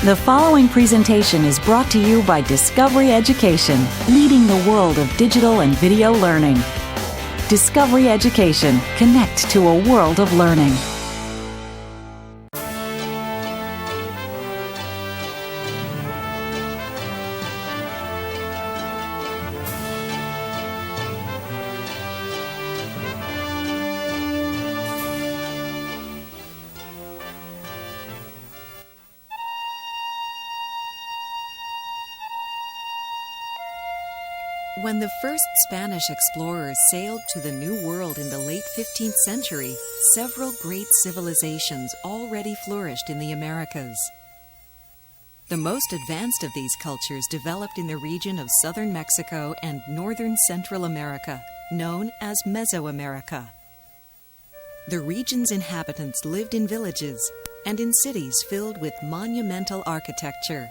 The following presentation is brought to you by Discovery Education, leading the world of digital and video learning. Discovery Education. Connect to a world of learning. When the first Spanish explorers sailed to the New World in the late 15th century, several great civilizations already flourished in the Americas. The most advanced of these cultures developed in the region of southern Mexico and northern Central America, known as Mesoamerica. The region's inhabitants lived in villages and in cities filled with monumental architecture.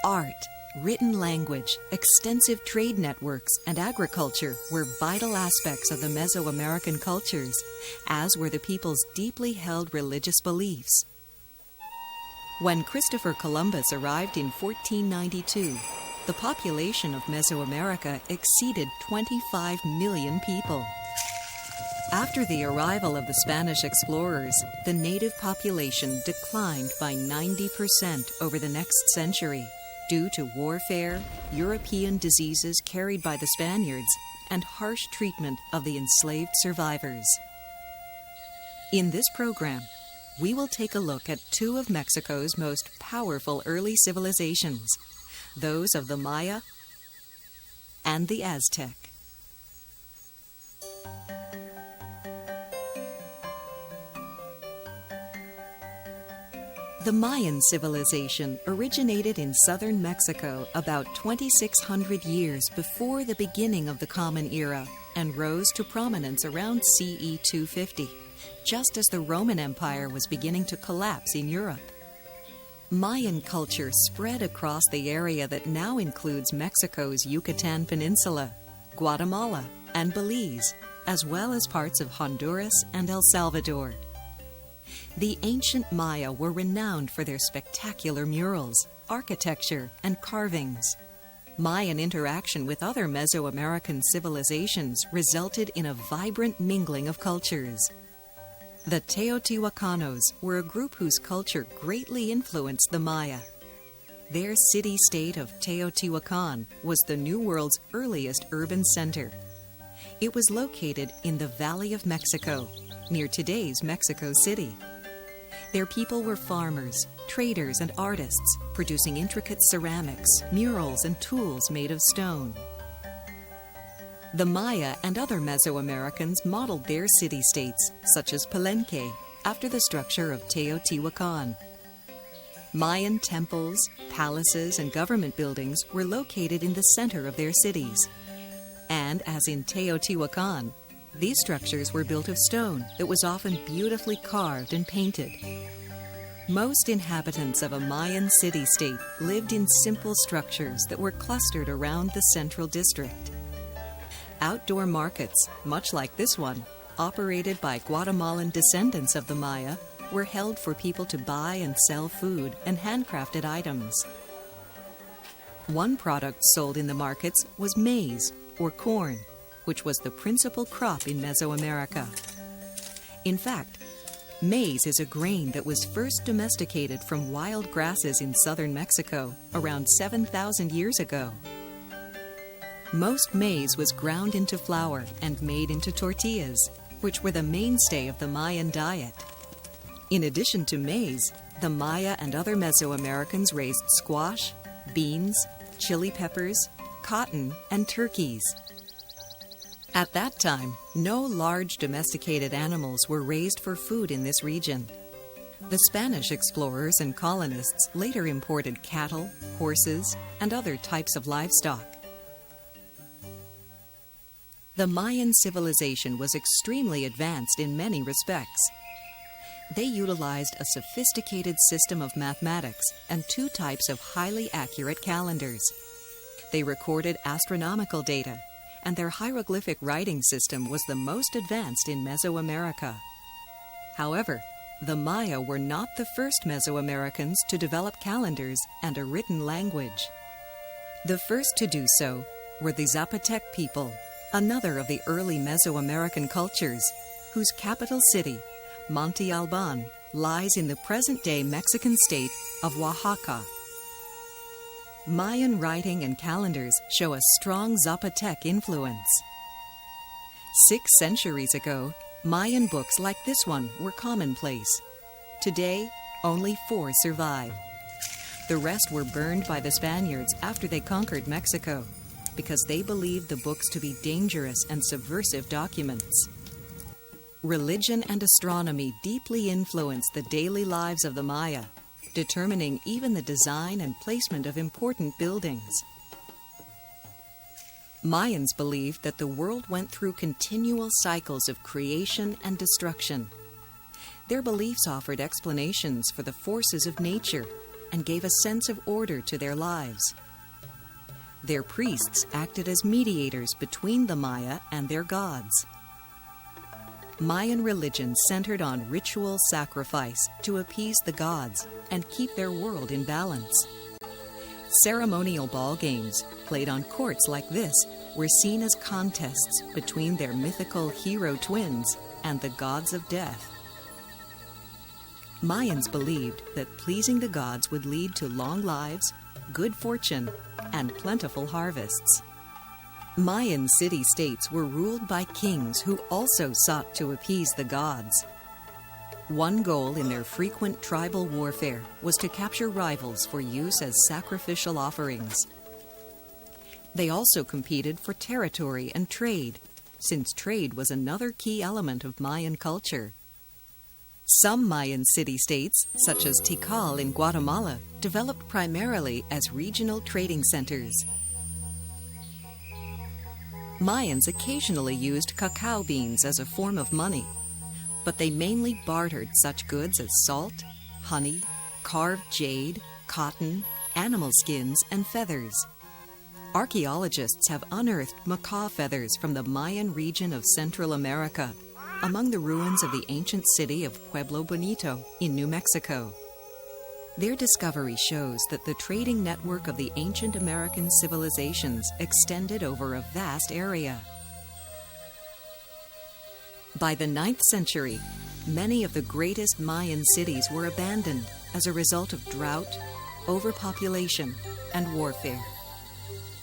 Art, written language, extensive trade networks, and agriculture were vital aspects of the Mesoamerican cultures, as were the people's deeply held religious beliefs. When Christopher Columbus arrived in 1492, the population of Mesoamerica exceeded 25 million people. After the arrival of the Spanish explorers, the native population declined by 90% over the next century, due to warfare, European diseases carried by the Spaniards, and harsh treatment of the enslaved survivors. In this program, we will take a look at two of Mexico's most powerful early civilizations, those of the Maya and the Aztec. The Mayan civilization originated in southern Mexico about 2,600 years before the beginning of the Common Era and rose to prominence around CE 250, just as the Roman Empire was beginning to collapse in Europe. Mayan culture spread across the area that now includes Mexico's Yucatan Peninsula, Guatemala, and Belize, as well as parts of Honduras and El Salvador. The ancient Maya were renowned for their spectacular murals, architecture, and carvings. Mayan interaction with other Mesoamerican civilizations resulted in a vibrant mingling of cultures. The Teotihuacanos were a group whose culture greatly influenced the Maya. Their city-state of Teotihuacan was the New World's earliest urban center. It was located in the Valley of Mexico, near today's Mexico City. Their people were farmers, traders, and artists, producing intricate ceramics, murals, and tools made of stone. The Maya and other Mesoamericans modeled their city-states, such as Palenque, after the structure of Teotihuacan. Mayan temples, palaces, and government buildings were located in the center of their cities. And as in Teotihuacan, these structures were built of stone that was often beautifully carved and painted. Most inhabitants of a Mayan city-state lived in simple structures that were clustered around the central district. Outdoor markets, much like this one, operated by Guatemalan descendants of the Maya, were held for people to buy and sell food and handcrafted items. One product sold in the markets was maize, or corn, which was the principal crop in Mesoamerica. In fact, maize is a grain that was first domesticated from wild grasses in southern Mexico around 7,000 years ago. Most maize was ground into flour and made into tortillas, which were the mainstay of the Mayan diet. In addition to maize, the Maya and other Mesoamericans raised squash, beans, chili peppers, cotton, and turkeys. At that time, no large domesticated animals were raised for food in this region. The Spanish explorers and colonists later imported cattle, horses, and other types of livestock. The Mayan civilization was extremely advanced in many respects. They utilized a sophisticated system of mathematics and two types of highly accurate calendars. They recorded astronomical data, and their hieroglyphic writing system was the most advanced in Mesoamerica. However, the Maya were not the first Mesoamericans to develop calendars and a written language. The first to do so were the Zapotec people, another of the early Mesoamerican cultures, whose capital city, Monte Alban, lies in the present-day Mexican state of Oaxaca. Mayan writing and calendars show a strong Zapotec influence. 6 centuries ago, Mayan books like this one were commonplace. Today, only 4 survive. The rest were burned by the Spaniards after they conquered Mexico, because they believed the books to be dangerous and subversive documents. Religion and astronomy deeply influenced the daily lives of the Maya, determining even the design and placement of important buildings. Mayans believed that the world went through continual cycles of creation and destruction. Their beliefs offered explanations for the forces of nature and gave a sense of order to their lives. Their priests acted as mediators between the Maya and their gods. Mayan religion centered on ritual sacrifice to appease the gods and keep their world in balance. Ceremonial ball games, played on courts like this, were seen as contests between their mythical hero twins and the gods of death. Mayans believed that pleasing the gods would lead to long lives, good fortune, and plentiful harvests. Mayan city-states were ruled by kings who also sought to appease the gods. One goal in their frequent tribal warfare was to capture rivals for use as sacrificial offerings. They also competed for territory and trade, since trade was another key element of Mayan culture. Some Mayan city-states, such as Tikal in Guatemala, developed primarily as regional trading centers. Mayans occasionally used cacao beans as a form of money, but they mainly bartered such goods as salt, honey, carved jade, cotton, animal skins, and feathers. Archaeologists have unearthed macaw feathers from the Mayan region of Central America, among the ruins of the ancient city of Pueblo Bonito in New Mexico. Their discovery shows that the trading network of the ancient American civilizations extended over a vast area. By the 9th century, many of the greatest Mayan cities were abandoned as a result of drought, overpopulation, and warfare.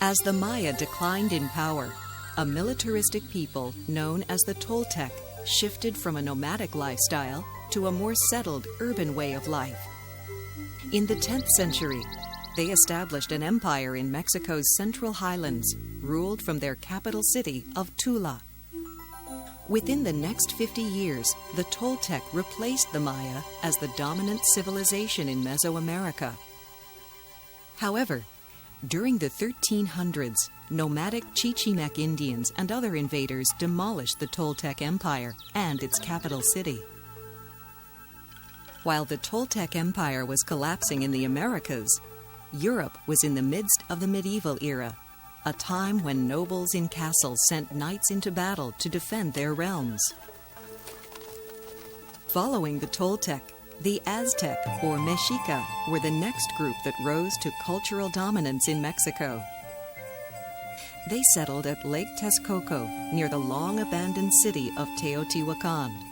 As the Maya declined in power, a militaristic people known as the Toltec shifted from a nomadic lifestyle to a more settled urban way of life. In the 10th century, they established an empire in Mexico's central highlands, ruled from their capital city of Tula. Within the next 50 years, the Toltec replaced the Maya as the dominant civilization in Mesoamerica. However, during the 1300s, nomadic Chichimex Indians and other invaders demolished the Toltec Empire and its capital city. While the Toltec Empire was collapsing in the Americas, Europe was in the midst of the medieval era, a time when nobles in castles sent knights into battle to defend their realms. Following the Toltec, the Aztec, or Mexica, were the next group that rose to cultural dominance in Mexico. They settled at Lake Texcoco, near the long-abandoned city of Teotihuacan.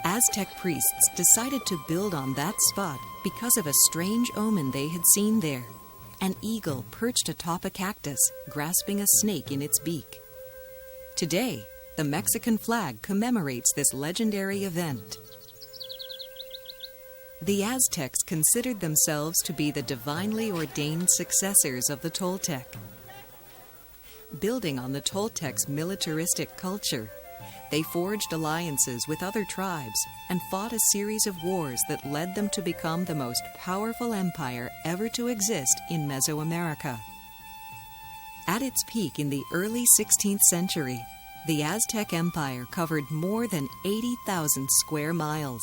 Aztec priests decided to build on that spot because of a strange omen they had seen there: an eagle perched atop a cactus, grasping a snake in its beak. Today, the Mexican flag commemorates this legendary event. The Aztecs considered themselves to be the divinely ordained successors of the Toltec. Building on the Toltecs' militaristic culture, they forged alliances with other tribes and fought a series of wars that led them to become the most powerful empire ever to exist in Mesoamerica. At its peak in the early 16th century, the Aztec Empire covered more than 80,000 square miles.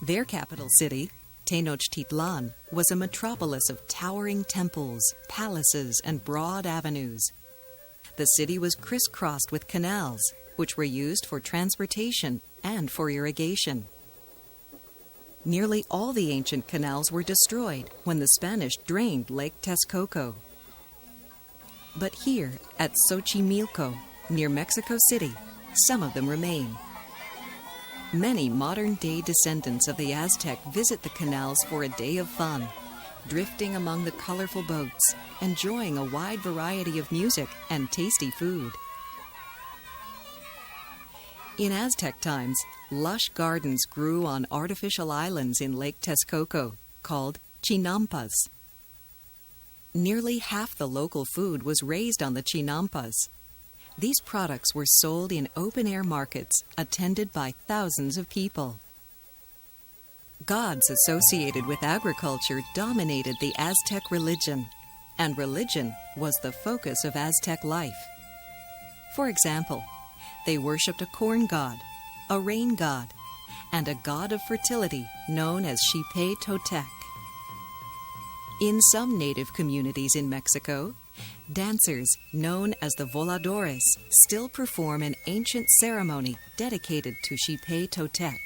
Their capital city, Tenochtitlan, was a metropolis of towering temples, palaces, and broad avenues. The city was crisscrossed with canals, which were used for transportation and for irrigation. Nearly all the ancient canals were destroyed when the Spanish drained Lake Texcoco. But here at Xochimilco, near Mexico City, some of them remain. Many modern-day descendants of the Aztec visit the canals for a day of fun, drifting among the colorful boats, enjoying a wide variety of music and tasty food. In Aztec times, lush gardens grew on artificial islands in Lake Texcoco called chinampas. Nearly half the local food was raised on the chinampas. These products were sold in open-air markets attended by thousands of people. Gods associated with agriculture dominated the Aztec religion, and religion was the focus of Aztec life. For example, they worshipped a corn god, a rain god, and a god of fertility known as Xipe Totec. In some native communities in Mexico, dancers known as the voladores still perform an ancient ceremony dedicated to Xipe Totec.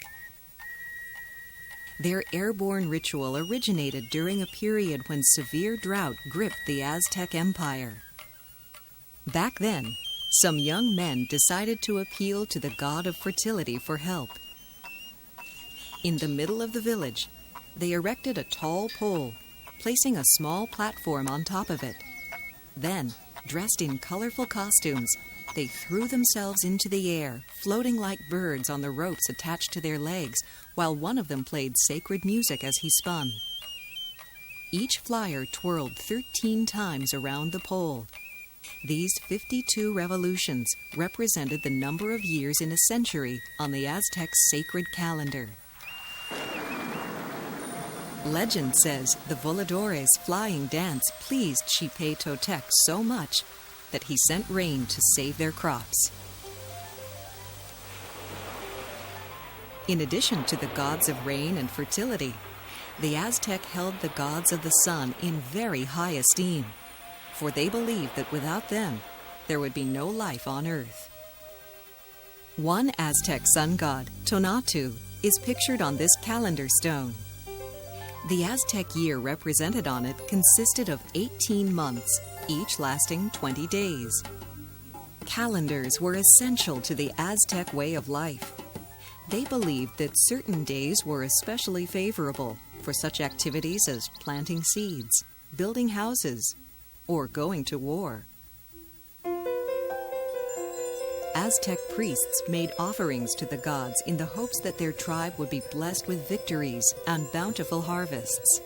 Their airborne ritual originated during a period when severe drought gripped the Aztec Empire. Back then, some young men decided to appeal to the god of fertility for help. In the middle of the village, they erected a tall pole, placing a small platform on top of it. Then, dressed in colorful costumes, they threw themselves into the air, floating like birds on the ropes attached to their legs, while one of them played sacred music as he spun. Each flyer twirled 13 times around the pole. These 52 revolutions represented the number of years in a century on the Aztec's sacred calendar. Legend says the voladores' flying dance pleased Xipe Totec so much that he sent rain to save their crops. In addition to the gods of rain and fertility, the Aztec held the gods of the sun in very high esteem, for they believed that without them, there would be no life on Earth. One Aztec sun god, Tonatu, is pictured on this calendar stone. The Aztec year represented on it consisted of 18 months, each lasting 20 days. Calendars were essential to the Aztec way of life. They believed that certain days were especially favorable for such activities as planting seeds, building houses, or going to war. Aztec priests made offerings to the gods in the hopes that their tribe would be blessed with victories and bountiful harvests.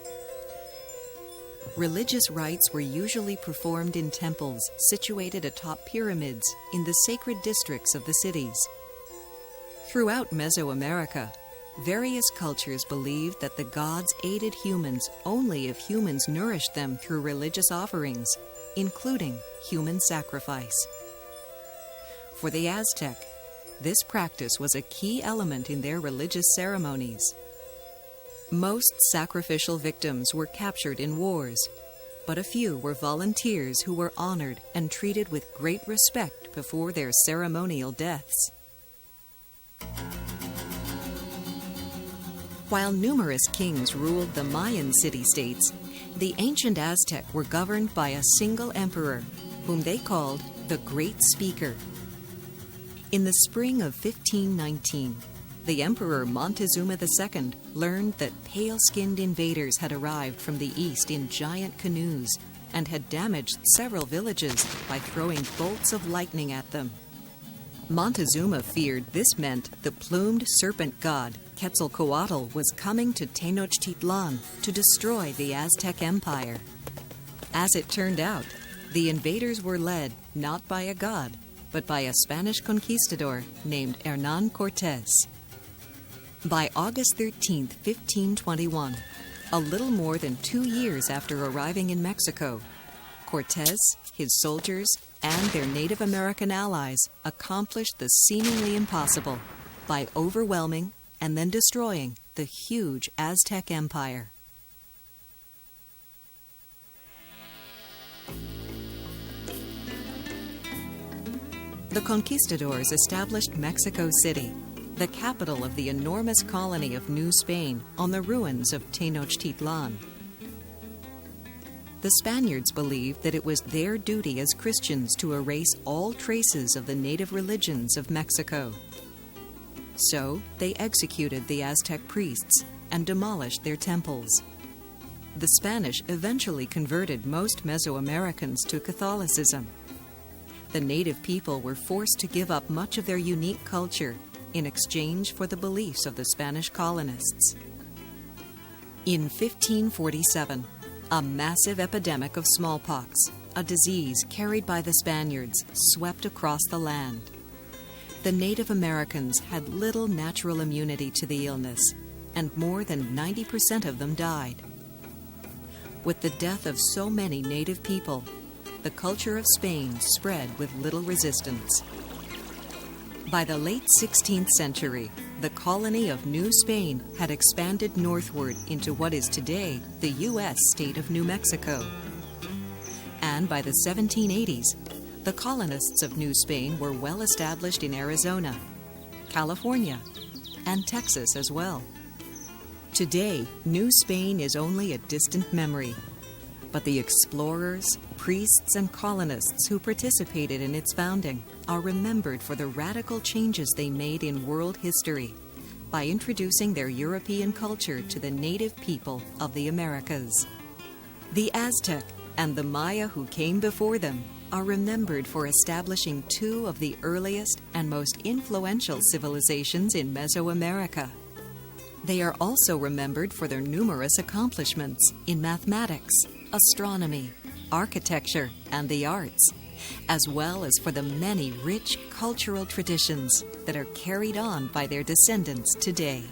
Religious rites were usually performed in temples situated atop pyramids in the sacred districts of the cities. Throughout Mesoamerica, various cultures believed that the gods aided humans only if humans nourished them through religious offerings, including human sacrifice. For the Aztec, this practice was a key element in their religious ceremonies. Most sacrificial victims were captured in wars, but a few were volunteers who were honored and treated with great respect before their ceremonial deaths. While numerous kings ruled the Mayan city-states, the ancient Aztec were governed by a single emperor, whom they called the Great Speaker. In the spring of 1519, the Emperor Montezuma II learned that pale-skinned invaders had arrived from the east in giant canoes and had damaged several villages by throwing bolts of lightning at them. Montezuma feared this meant the plumed serpent god Quetzalcoatl was coming to Tenochtitlan to destroy the Aztec Empire. As it turned out, the invaders were led not by a god, but by a Spanish conquistador named Hernán Cortés. By August 13, 1521, a little more than 2 years after arriving in Mexico, Cortés, his soldiers, and their Native American allies accomplished the seemingly impossible by overwhelming and then destroying the huge Aztec Empire. The conquistadors established Mexico City, the capital of the enormous colony of New Spain on the ruins of Tenochtitlan. The Spaniards believed that it was their duty as Christians to erase all traces of the native religions of Mexico. So they executed the Aztec priests and demolished their temples. The Spanish eventually converted most Mesoamericans to Catholicism. The native people were forced to give up much of their unique culture in exchange for the beliefs of the Spanish colonists. In 1547, a massive epidemic of smallpox, a disease carried by the Spaniards, swept across the land. The Native Americans had little natural immunity to the illness, and more than 90% of them died. With the death of so many native people, the culture of Spain spread with little resistance. By the late 16th century, the colony of New Spain had expanded northward into what is today the U.S. state of New Mexico. And by the 1780s, the colonists of New Spain were well established in Arizona, California, and Texas as well. Today, New Spain is only a distant memory, but the explorers, priests, and colonists who participated in its founding are remembered for the radical changes they made in world history by introducing their European culture to the native people of the Americas. The Aztec and the Maya who came before them are remembered for establishing two of the earliest and most influential civilizations in Mesoamerica. They are also remembered for their numerous accomplishments in mathematics, astronomy, architecture, and the arts, as well as for the many rich cultural traditions that are carried on by their descendants today.